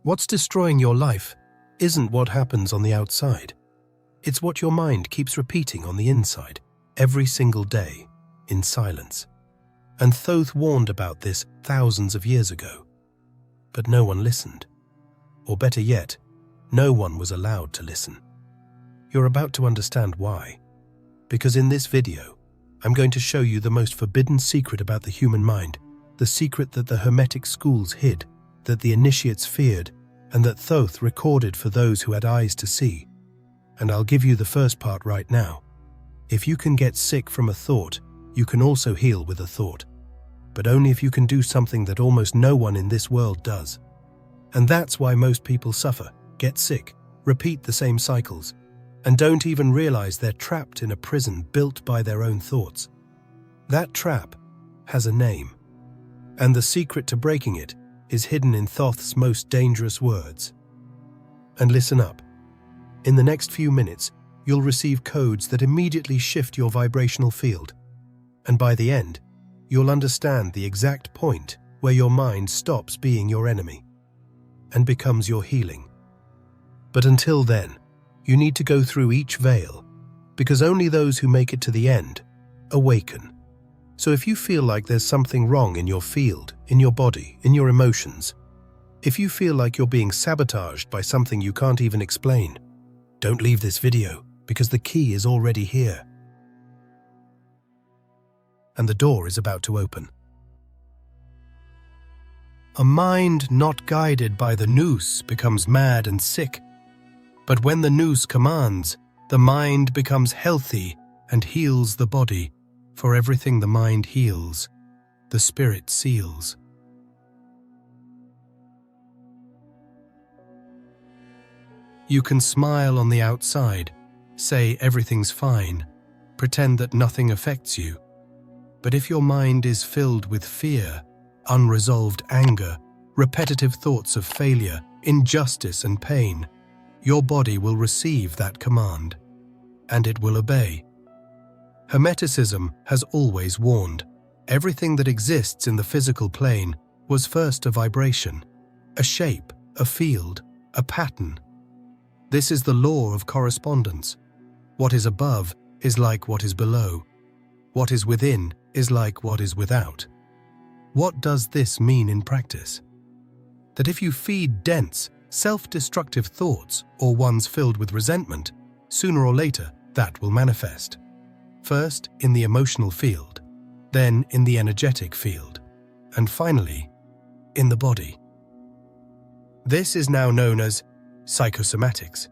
What's destroying your life isn't what happens on the outside. It's what your mind keeps repeating on the inside, every single day, in silence. And Thoth warned about this thousands of years ago. But no one listened. Or better yet, no one was allowed to listen. You're about to understand why. Because in this video, I'm going to show you the most forbidden secret about the human mind, the secret that the Hermetic schools hid, that the initiates feared, and that Thoth recorded for those who had eyes to see. And I'll give you the first part right now. If you can get sick from a thought, you can also heal with a thought. But only if you can do something that almost no one in this world does. And that's why most people suffer, get sick, repeat the same cycles, and don't even realize they're trapped in a prison built by their own thoughts. That trap has a name, and the secret to breaking it is hidden in Thoth's most dangerous words. And listen up. In the next few minutes, you'll receive codes that immediately shift your vibrational field. And by the end, you'll understand the exact point where your mind stops being your enemy and becomes your healing. But until then, you need to go through each veil, because only those who make it to the end awaken. So if you feel like there's something wrong in your field, in your body, in your emotions, if you feel like you're being sabotaged by something you can't even explain, don't leave this video, because the key is already here. And the door is about to open. A mind not guided by the nous becomes mad and sick. But when the nous commands, the mind becomes healthy and heals the body. For everything the mind heals, the spirit seals. You can smile on the outside, say everything's fine, pretend that nothing affects you. But if your mind is filled with fear, unresolved anger, repetitive thoughts of failure, injustice and pain, your body will receive that command, and it will obey. Hermeticism has always warned, everything that exists in the physical plane was first a vibration, a shape, a field, a pattern. This is the law of correspondence. What is above is like what is below. What is within is like what is without. What does this mean in practice? That if you feed dense, self-destructive thoughts or ones filled with resentment, sooner or later that will manifest. First in the emotional field, then in the energetic field, and finally in the body. This is now known as psychosomatics.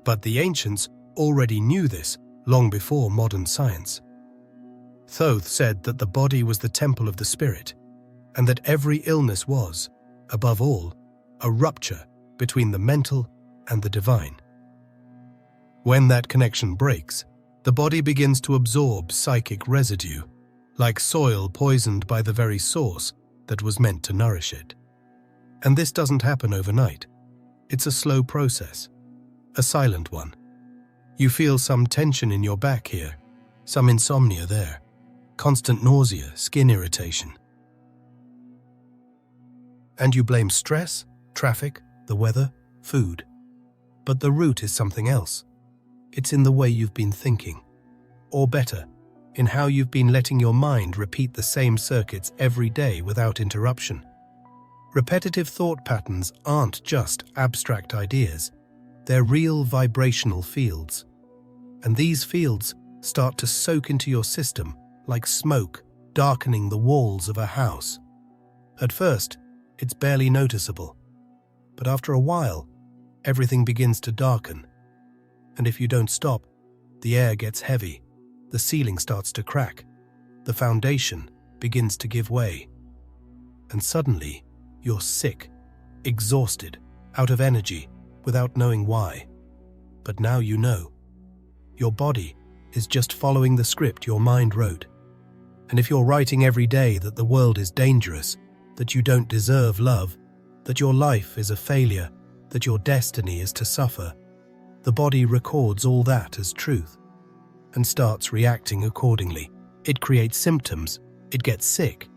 But the ancients already knew this long before modern science. Thoth said that the body was the temple of the spirit, and that every illness was, above all, a rupture between the mental and the divine. When that connection breaks, the body begins to absorb psychic residue, like soil poisoned by the very source that was meant to nourish it. And this doesn't happen overnight. It's a slow process, a silent one. You feel some tension in your back here, some insomnia there, constant nausea, skin irritation. And you blame stress, traffic, the weather, food. But the root is something else. It's in the way you've been thinking. Or better, in how you've been letting your mind repeat the same circuits every day without interruption. Repetitive thought patterns aren't just abstract ideas. They're real vibrational fields. And these fields start to soak into your system like smoke darkening the walls of a house. At first, it's barely noticeable. But after a while, everything begins to darken. And if you don't stop, the air gets heavy, the ceiling starts to crack, the foundation begins to give way. And suddenly, you're sick, exhausted, out of energy, without knowing why. But now you know. Your body is just following the script your mind wrote. And if you're writing every day that the world is dangerous, that you don't deserve love, that your life is a failure, that your destiny is to suffer, the body records all that as truth and starts reacting accordingly. It creates symptoms, it gets sick,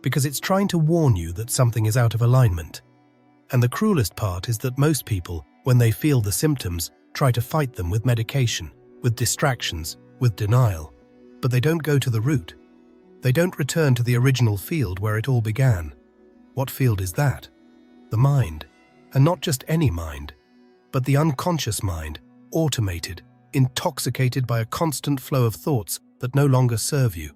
because it's trying to warn you that something is out of alignment. And the cruelest part is that most people, when they feel the symptoms, try to fight them with medication, with distractions, with denial. But they don't go to the root. They don't return to the original field where it all began. What field is that? The mind. And not just any mind, but the unconscious mind, automated, intoxicated by a constant flow of thoughts that no longer serve you.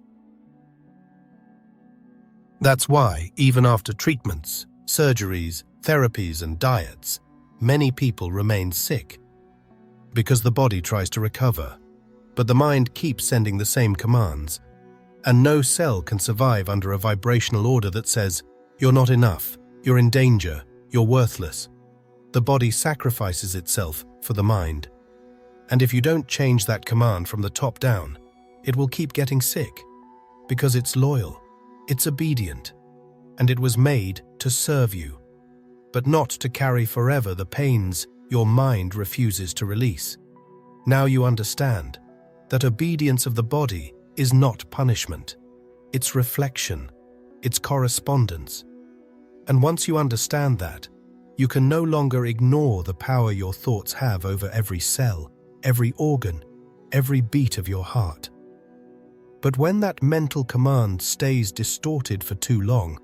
That's why, even after treatments, surgeries, therapies, and diets, many people remain sick. Because the body tries to recover, but the mind keeps sending the same commands, and no cell can survive under a vibrational order that says, "You're not enough, you're in danger, you're worthless." The body sacrifices itself for the mind. And if you don't change that command from the top down, it will keep getting sick, because it's loyal, it's obedient, and it was made to serve you, but not to carry forever the pains your mind refuses to release. Now you understand that obedience of the body is not punishment. It's reflection, it's correspondence. And once you understand that, you can no longer ignore the power your thoughts have over every cell, every organ, every beat of your heart. But when that mental command stays distorted for too long,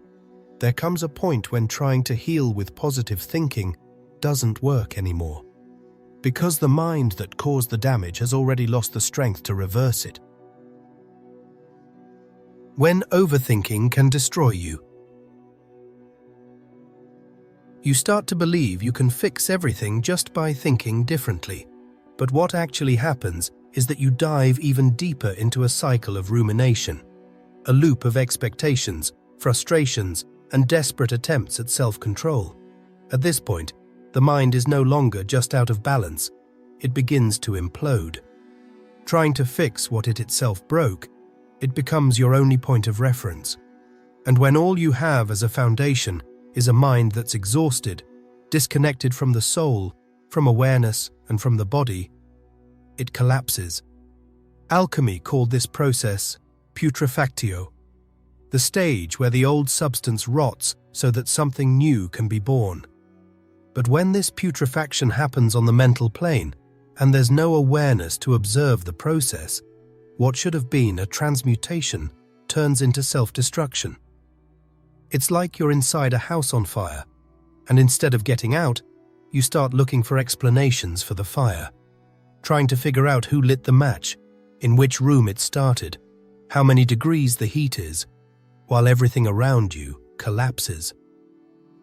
there comes a point when trying to heal with positive thinking doesn't work anymore, because the mind that caused the damage has already lost the strength to reverse it. When overthinking can destroy you. You start to believe you can fix everything just by thinking differently, but what actually happens is that you dive even deeper into a cycle of rumination, a loop of expectations, frustrations, and desperate attempts at self-control. At this point, the mind is no longer just out of balance, it begins to implode. Trying to fix what it itself broke, it becomes your only point of reference. And when all you have as a foundation is a mind that's exhausted, disconnected from the soul, from awareness, and from the body, it collapses. Alchemy called this process putrefactio, the stage where the old substance rots so that something new can be born. But when this putrefaction happens on the mental plane, and there's no awareness to observe the process, what should have been a transmutation turns into self-destruction. It's like you're inside a house on fire, and instead of getting out, you start looking for explanations for the fire, trying to figure out who lit the match, in which room it started, how many degrees the heat is, while everything around you collapses.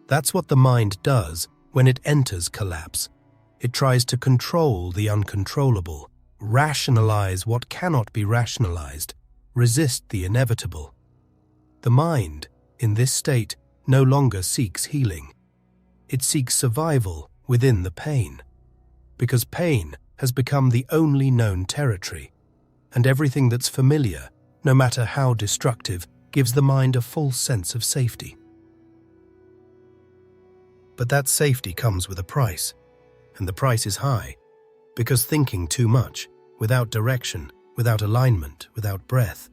That's what the mind does when it enters collapse. It tries to control the uncontrollable, rationalize what cannot be rationalized, resist the inevitable. The mind, in this state, no longer seeks healing. It seeks survival within the pain, because pain has become the only known territory, and everything that's familiar, no matter how destructive, gives the mind a false sense of safety. But that safety comes with a price, and the price is high, because thinking too much, without direction, without alignment, without breath,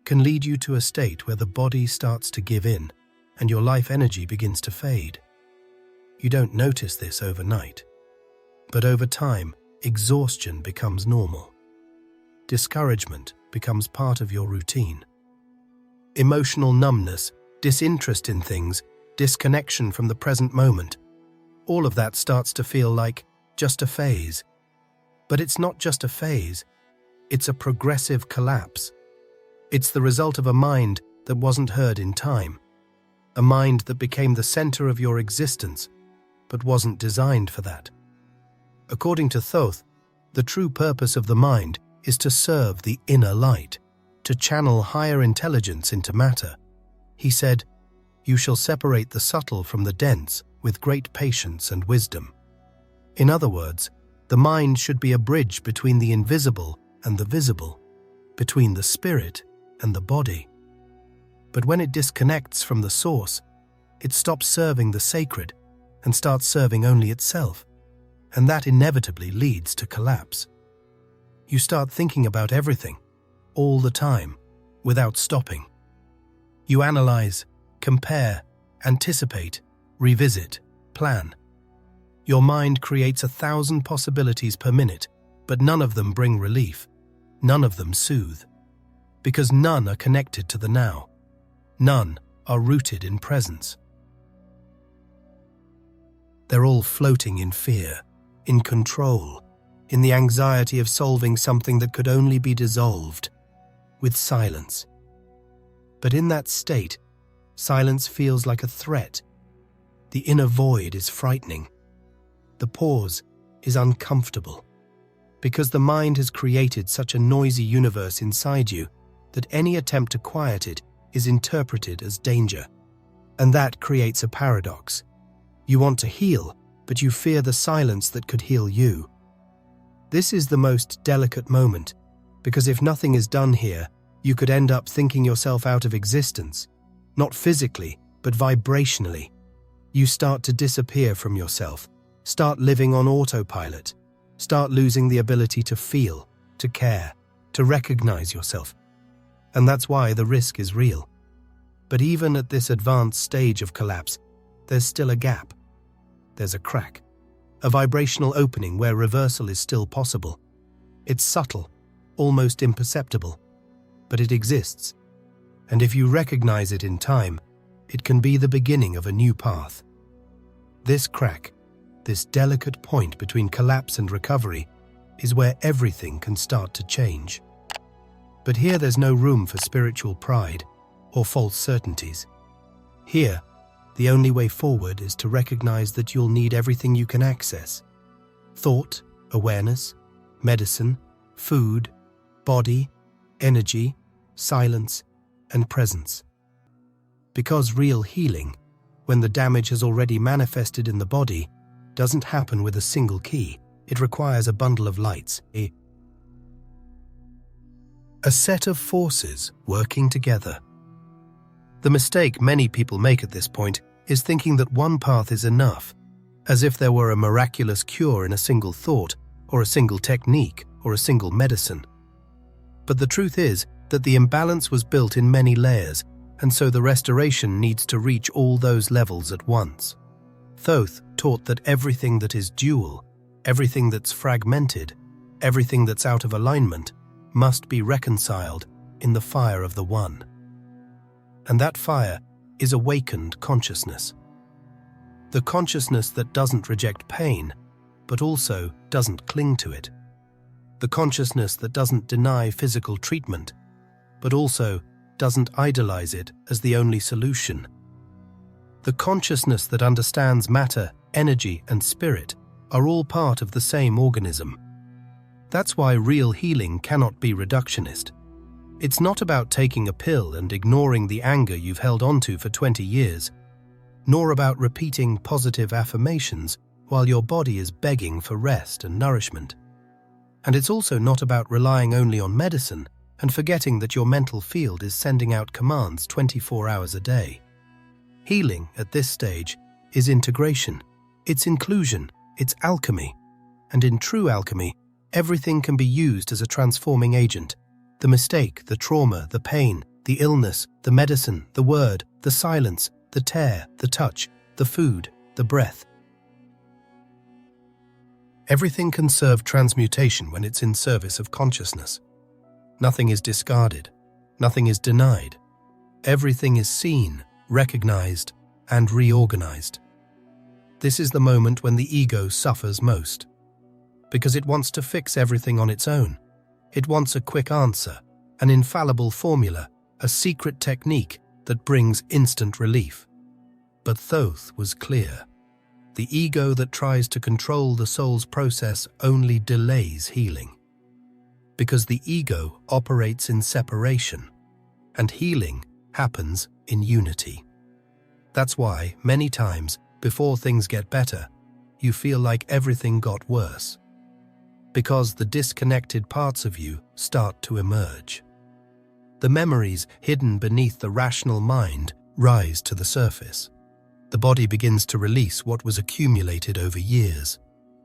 can lead you to a state where the body starts to give in and your life energy begins to fade. You don't notice this overnight, but over time, exhaustion becomes normal. Discouragement becomes part of your routine. Emotional numbness, disinterest in things, disconnection from the present moment, all of that starts to feel like just a phase. But it's not just a phase, it's a progressive collapse. It's the result of a mind that wasn't heard in time, a mind that became the center of your existence, but wasn't designed for that. According to Thoth, the true purpose of the mind is to serve the inner light, to channel higher intelligence into matter. He said, "You shall separate the subtle from the dense with great patience and wisdom." In other words, the mind should be a bridge between the invisible and the visible, between the spirit and the body. But when it disconnects from the source, it stops serving the sacred and starts serving only itself, and that inevitably leads to collapse. You start thinking about everything, all the time, without stopping. You analyze, compare, anticipate, revisit, plan. Your mind creates 1,000 possibilities per minute, but none of them bring relief. None of them soothe. Because none are connected to the now. None are rooted in presence. They're all floating in fear, in control, in the anxiety of solving something that could only be dissolved with silence. But in that state, silence feels like a threat. The inner void is frightening. The pause is uncomfortable, because the mind has created such a noisy universe inside you that any attempt to quiet it is interpreted as danger. And that creates a paradox. You want to heal, but you fear the silence that could heal you. This is the most delicate moment, because if nothing is done here, you could end up thinking yourself out of existence, not physically, but vibrationally. You start to disappear from yourself, start living on autopilot, start losing the ability to feel, to care, to recognize yourself. And that's why the risk is real. But even at this advanced stage of collapse, there's still a gap. There's a crack, a vibrational opening where reversal is still possible. It's subtle, almost imperceptible, but it exists. And if you recognize it in time, it can be the beginning of a new path. This crack, this delicate point between collapse and recovery, is where everything can start to change. But here there's no room for spiritual pride or false certainties. Here, the only way forward is to recognize that you'll need everything you can access: thought, awareness, medicine, food, body, energy, silence, and presence. Because real healing, when the damage has already manifested in the body, doesn't happen with a single key. It requires a bundle of lights, a set of forces working together. The mistake many people make at this point is thinking that one path is enough, as if there were a miraculous cure in a single thought, or a single technique, or a single medicine. But the truth is that the imbalance was built in many layers, and so the restoration needs to reach all those levels at once. Thoth taught that everything that is dual, everything that's fragmented, everything that's out of alignment, must be reconciled in the fire of the One. And that fire is awakened consciousness. The consciousness that doesn't reject pain, but also doesn't cling to it. The consciousness that doesn't deny physical treatment, but also doesn't idolize it as the only solution. The consciousness that understands matter, energy, and spirit are all part of the same organism. That's why real healing cannot be reductionist. It's not about taking a pill and ignoring the anger you've held onto for 20 years, nor about repeating positive affirmations while your body is begging for rest and nourishment. And it's also not about relying only on medicine and forgetting that your mental field is sending out commands 24 hours a day. Healing, at this stage, is integration, it's inclusion, it's alchemy. And in true alchemy, everything can be used as a transforming agent. The mistake, the trauma, the pain, the illness, the medicine, the word, the silence, the tear, the touch, the food, the breath. Everything can serve transmutation when it's in service of consciousness. Nothing is discarded. Nothing is denied. Everything is seen, recognized, and reorganized. This is the moment when the ego suffers most, because it wants to fix everything on its own. It wants a quick answer, an infallible formula, a secret technique that brings instant relief. But Thoth was clear. The ego that tries to control the soul's process only delays healing. Because the ego operates in separation, and healing happens in unity. That's why, many times, before things get better, you feel like everything got worse. Because the disconnected parts of you start to emerge. The memories hidden beneath the rational mind rise to the surface. The body begins to release what was accumulated over years.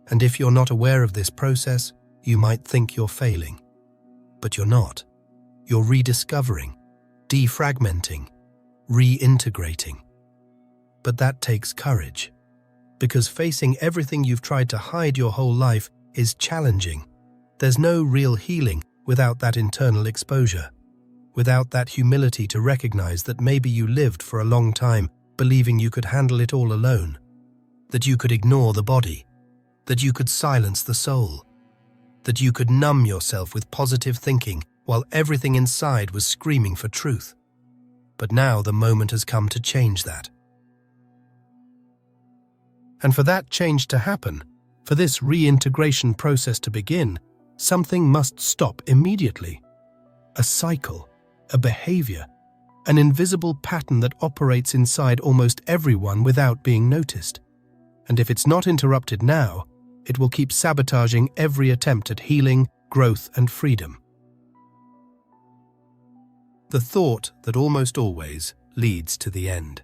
And if you're not aware of this process, you might think you're failing. But you're not. You're rediscovering, defragmenting, reintegrating. But that takes courage. because facing everything you've tried to hide your whole life is challenging. There's no real healing without that internal exposure, without that humility to recognize that maybe you lived for a long time believing you could handle it all alone, that you could ignore the body, that you could silence the soul, that you could numb yourself with positive thinking while everything inside was screaming for truth. But now the moment has come to change that. And for that change to happen, for this reintegration process to begin, something must stop immediately. A cycle, a behavior, an invisible pattern that operates inside almost everyone without being noticed. And if it's not interrupted now, it will keep sabotaging every attempt at healing, growth, and freedom. The thought that almost always leads to the end.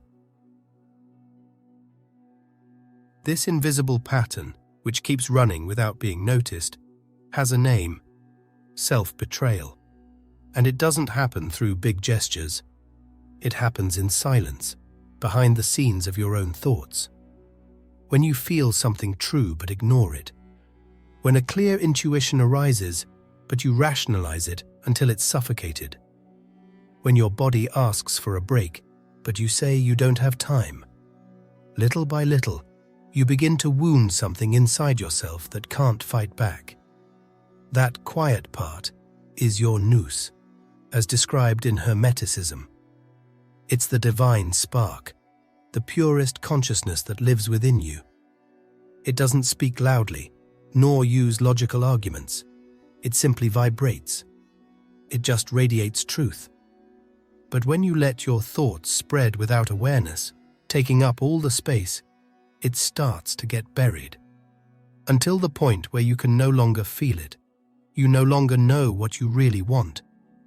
This invisible pattern, which keeps running without being noticed, has a name: self-betrayal. And it doesn't happen through big gestures. It happens in silence, behind the scenes of your own thoughts. When you feel something true but ignore it. When a clear intuition arises, but you rationalize it until it's suffocated. When your body asks for a break, but you say you don't have time. Little by little, you begin to wound something inside yourself that can't fight back. That quiet part is your nous, as described in Hermeticism. It's the divine spark, the purest consciousness that lives within you. It doesn't speak loudly, nor use logical arguments. It simply vibrates. It just radiates truth. But when you let your thoughts spread without awareness, taking up all the space, it starts to get buried. Until the point where you can no longer feel it. You no longer know what you really want.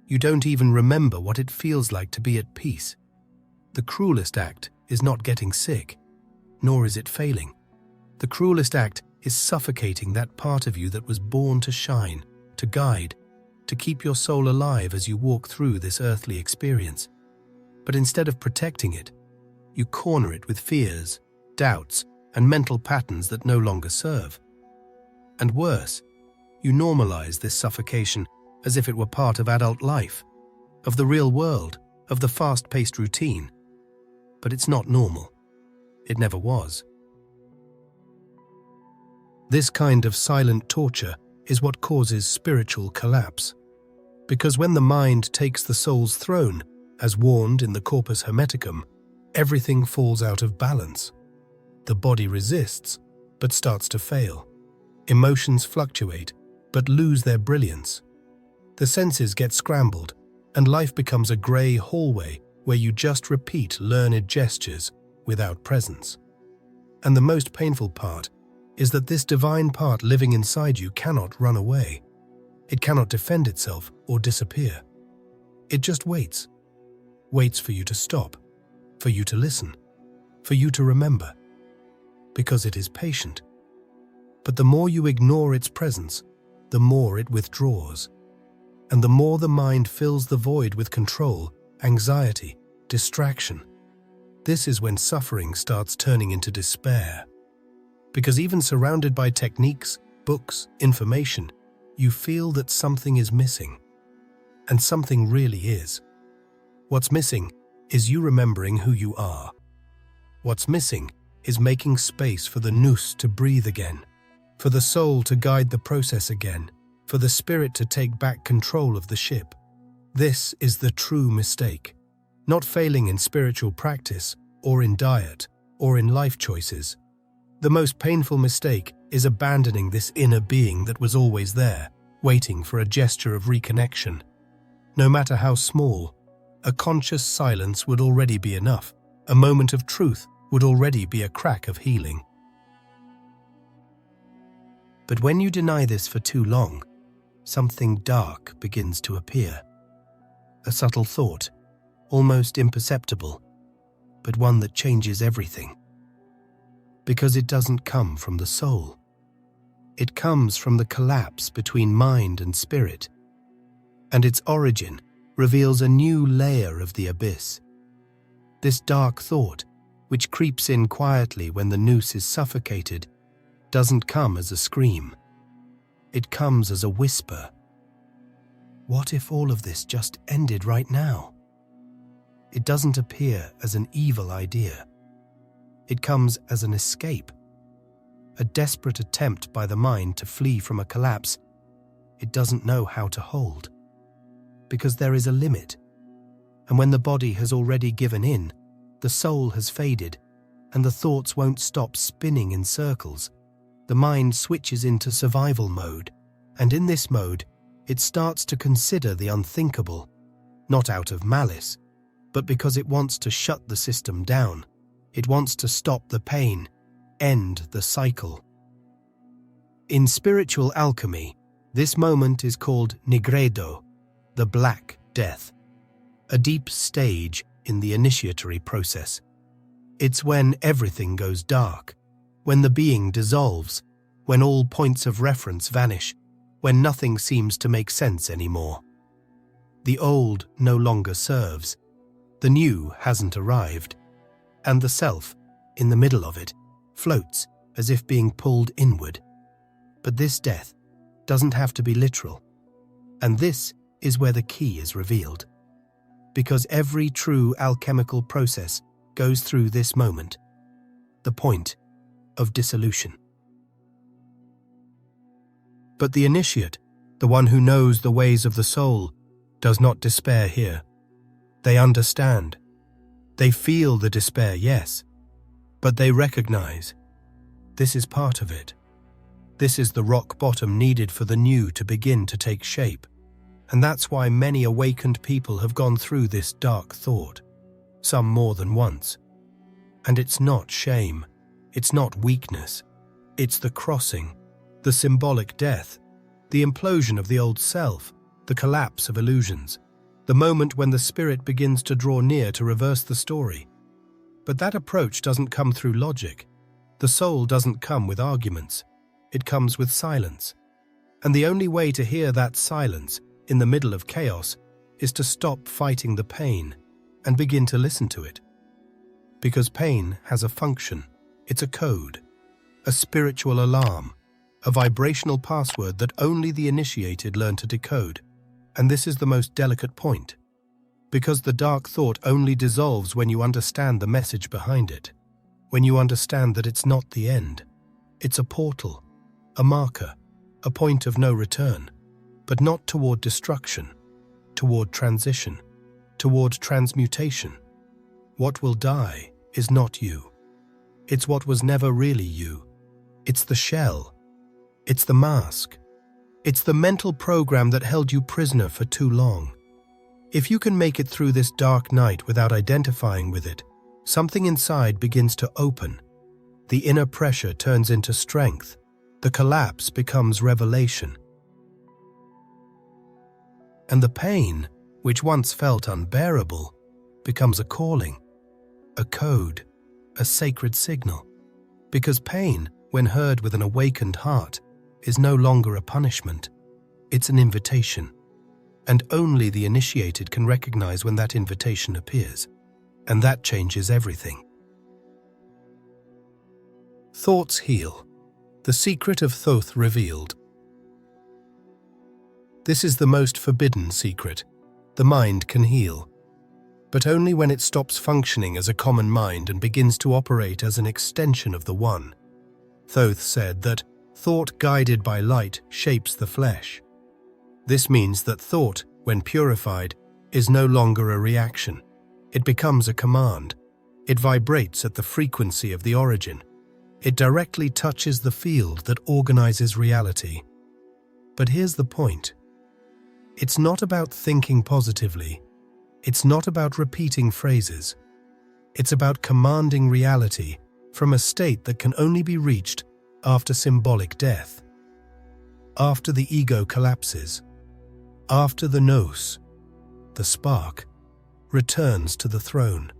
You don't even remember what it feels like to be at peace. The cruelest act is not getting sick, nor is it failing. The cruelest act is suffocating that part of you that was born to shine, to guide, to keep your soul alive as you walk through this earthly experience. But instead of protecting it, you corner it with fears, doubts, and mental patterns that no longer serve. And worse, you normalize this suffocation as if it were part of adult life, of the real world, of the fast-paced routine. But it's not normal. It never was. This kind of silent torture is what causes spiritual collapse. Because when the mind takes the soul's throne, as warned in the Corpus Hermeticum, everything falls out of balance. The body resists, but starts to fail. Emotions fluctuate, but lose their brilliance. The senses get scrambled, and life becomes a grey hallway where you just repeat learned gestures without presence. And the most painful part is that this divine part living inside you cannot run away. It cannot defend itself or disappear. It just waits. Waits for you to stop, for you to listen, for you to remember. Because it is patient. But the more you ignore its presence, the more it withdraws. And the more the mind fills the void with control, anxiety, distraction. This is when suffering starts turning into despair. Because even surrounded by techniques, books, information, you feel that something is missing. And something really is. What's missing is you remembering who you are. What's missing is making space for the nous to breathe again, for the soul to guide the process again, for the spirit to take back control of the ship. This is the true mistake. Not failing in spiritual practice, or in diet, or in life choices. The most painful mistake is abandoning this inner being that was always there, waiting for a gesture of reconnection. No matter how small, a conscious silence would already be enough. A moment of truth would already be a crack of healing. But when you deny this for too long, something dark begins to appear. A subtle thought, almost imperceptible, but one that changes everything. Because it doesn't come from the soul. It comes from the collapse between mind and spirit, and its origin reveals a new layer of the abyss. This dark thought, which creeps in quietly when the noose is suffocated, doesn't come as a scream. It comes as a whisper. What if all of this just ended right now? It doesn't appear as an evil idea. It comes as an escape, a desperate attempt by the mind to flee from a collapse it doesn't know how to hold. Because there is a limit, and when the body has already given in, the soul has faded, and the thoughts won't stop spinning in circles. The mind switches into survival mode, and in this mode, it starts to consider the unthinkable, not out of malice, but because it wants to shut the system down. It wants to stop the pain, end the cycle. In spiritual alchemy, this moment is called nigredo, the Black Death, a deep stage in the initiatory process. It's when everything goes dark, when the being dissolves, when all points of reference vanish, when nothing seems to make sense anymore. The old no longer serves, the new hasn't arrived, and the self, in the middle of it, floats as if being pulled inward. But this death doesn't have to be literal, and this is where the key is revealed. Because every true alchemical process goes through this moment, the point of dissolution. But the initiate, the one who knows the ways of the soul, does not despair here. They understand. They feel the despair, yes, but they recognize this is part of it. This is the rock bottom needed for the new to begin to take shape. And that's why many awakened people have gone through this dark thought, some more than once. And it's not shame, it's not weakness, it's the crossing, the symbolic death, the implosion of the old self, the collapse of illusions, the moment when the spirit begins to draw near to reverse the story. But that approach doesn't come through logic. The soul doesn't come with arguments. It comes with silence. And the only way to hear that silence in the middle of chaos is to stop fighting the pain and begin to listen to it. Because pain has a function. It's a code, a spiritual alarm, a vibrational password that only the initiated learn to decode. And this is the most delicate point. Because the dark thought only dissolves when you understand the message behind it. When you understand that it's not the end. It's a portal, a marker, a point of no return. But not toward destruction, toward transition, toward transmutation. What will die is not you. It's what was never really you. It's the shell. It's the mask. It's the mental program that held you prisoner for too long. If you can make it through this dark night without identifying with it, something inside begins to open. The inner pressure turns into strength. The collapse becomes revelation. And the pain, which once felt unbearable, becomes a calling, a code, a sacred signal. Because pain, when heard with an awakened heart, is no longer a punishment. It's an invitation. And only the initiated can recognize when that invitation appears. And that changes everything. Thoughts heal. The secret of Thoth revealed. This is the most forbidden secret. The mind can heal, but only when it stops functioning as a common mind and begins to operate as an extension of the One. Thoth said that thought guided by light shapes the flesh. This means that thought, when purified, is no longer a reaction. It becomes a command. It vibrates at the frequency of the origin. It directly touches the field that organizes reality. But here's the point. It's not about thinking positively. It's not about repeating phrases. It's about commanding reality from a state that can only be reached after symbolic death, after the ego collapses, after the nous, the spark, returns to the throne.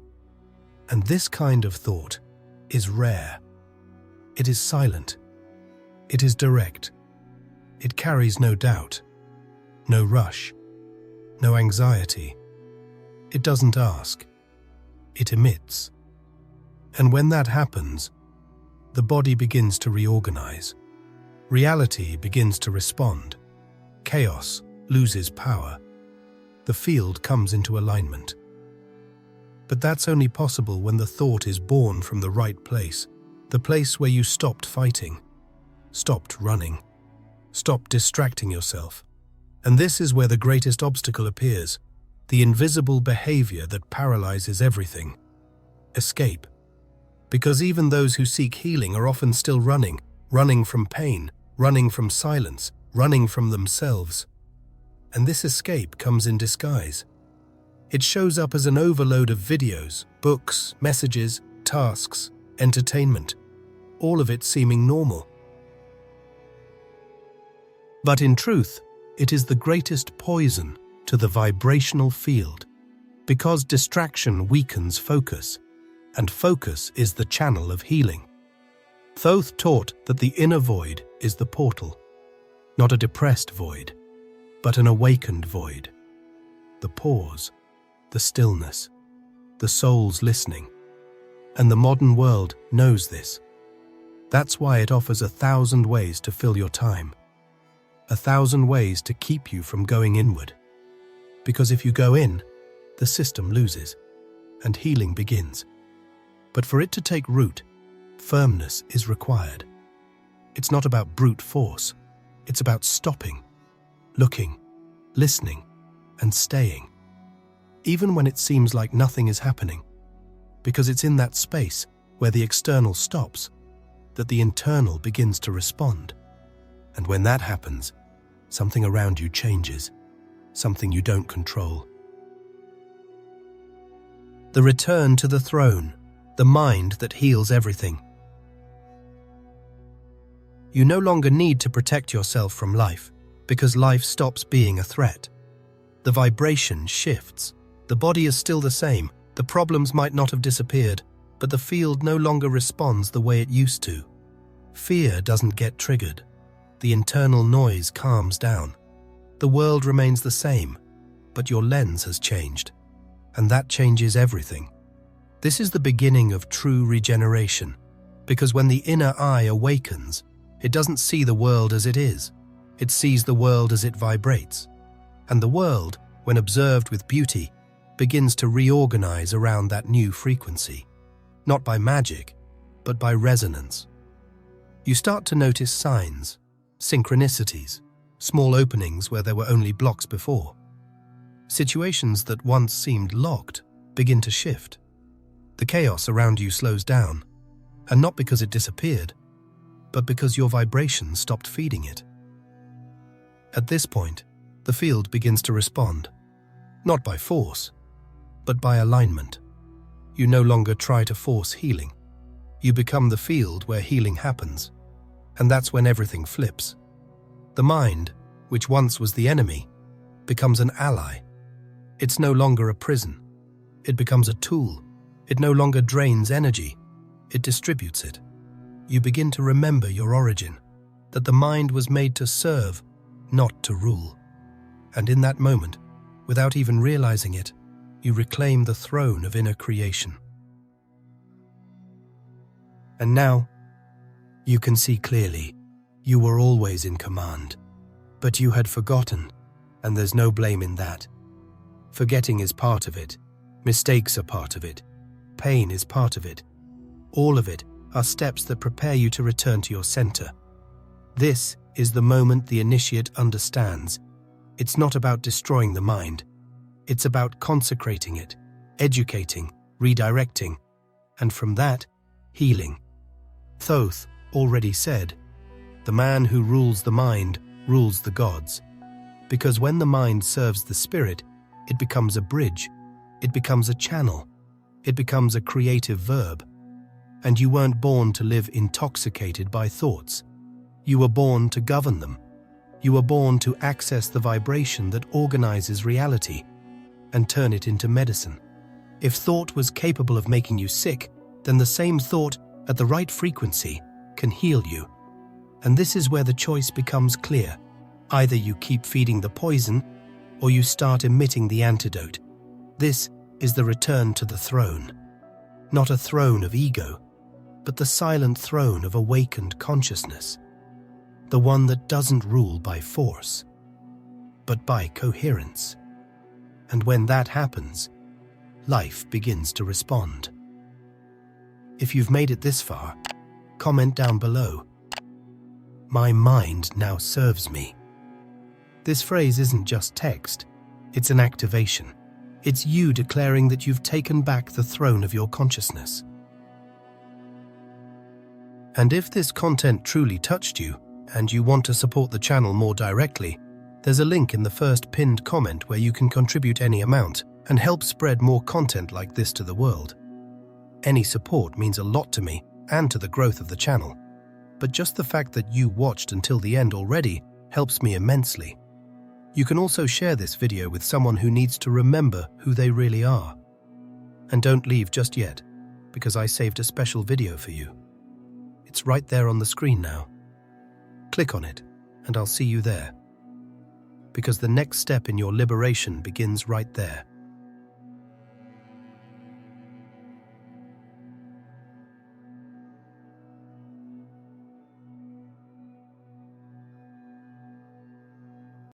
And this kind of thought is rare. It is silent. It is direct. It carries no doubt. No rush, no anxiety. It doesn't ask. It emits. And when that happens, the body begins to reorganize. Reality begins to respond. Chaos loses power. The field comes into alignment. But that's only possible when the thought is born from the right place, the place where you stopped fighting, stopped running, stopped distracting yourself. And this is where the greatest obstacle appears, the invisible behavior that paralyzes everything. Escape. Because even those who seek healing are often still running, running from pain, running from silence, running from themselves. And this escape comes in disguise. It shows up as an overload of videos, books, messages, tasks, entertainment, all of it seeming normal. But in truth, it is the greatest poison to the vibrational field, because distraction weakens focus, and focus is the channel of healing. Thoth taught that the inner void is the portal, not a depressed void, but an awakened void. The pause, the stillness, the soul's listening. And the modern world knows this. That's why it offers 1,000 ways to fill your time, 1,000 ways to keep you from going inward. Because if you go in, the system loses, and healing begins. But for it to take root, firmness is required. It's not about brute force. It's about stopping, looking, listening, and staying. Even when it seems like nothing is happening. Because it's in that space where the external stops that the internal begins to respond. And when that happens, something around you changes, something you don't control. The return to the throne, the mind that heals everything. You no longer need to protect yourself from life, because life stops being a threat. The vibration shifts. The body is still the same. The problems might not have disappeared, but the field no longer responds the way it used to. Fear doesn't get triggered. The internal noise calms down. The world remains the same, but your lens has changed, and that changes everything. This is the beginning of true regeneration, because when the inner eye awakens, it doesn't see the world as it is. It sees the world as it vibrates. And the world, when observed with beauty, begins to reorganize around that new frequency, not by magic, but by resonance. You start to notice signs, synchronicities, small openings where there were only blocks before. Situations that once seemed locked begin to shift. The chaos around you slows down, and not because it disappeared, but because your vibration stopped feeding it. At this point, the field begins to respond, not by force, but by alignment. You no longer try to force healing. You become the field where healing happens, and that's when everything flips. The mind, which once was the enemy, becomes an ally. It's no longer a prison. It becomes a tool. It no longer drains energy. It distributes it. You begin to remember your origin, that the mind was made to serve, not to rule. And in that moment, without even realizing it, you reclaim the throne of inner creation. And now, you can see clearly, you were always in command. But you had forgotten, and there's no blame in that. Forgetting is part of it. Mistakes are part of it. Pain is part of it. All of it are steps that prepare you to return to your center. This is the moment the initiate understands. It's not about destroying the mind. It's about consecrating it, educating, redirecting, and from that, healing. Thoth already said, "The man who rules the mind rules the gods." Because when the mind serves the spirit, it becomes a bridge, it becomes a channel, it becomes a creative verb. And you weren't born to live intoxicated by thoughts. You were born to govern them. You were born to access the vibration that organizes reality and turn it into medicine. If thought was capable of making you sick, then the same thought at the right frequency can heal you. And this is where the choice becomes clear. Either you keep feeding the poison, or you start emitting the antidote. This is the return to the throne. Not a throne of ego, but the silent throne of awakened consciousness, the one that doesn't rule by force, but by coherence. And when that happens, life begins to respond. If you've made it this far, comment down below. My mind now serves me. This phrase isn't just text, it's an activation. It's you declaring that you've taken back the throne of your consciousness. And if this content truly touched you, and you want to support the channel more directly, there's a link in the first pinned comment where you can contribute any amount and help spread more content like this to the world. Any support means a lot to me and to the growth of the channel, but just the fact that you watched until the end already helps me immensely. You can also share this video with someone who needs to remember who they really are. And don't leave just yet, because I saved a special video for you. It's right there on the screen now. Click on it, and I'll see you there. Because the next step in your liberation begins right there.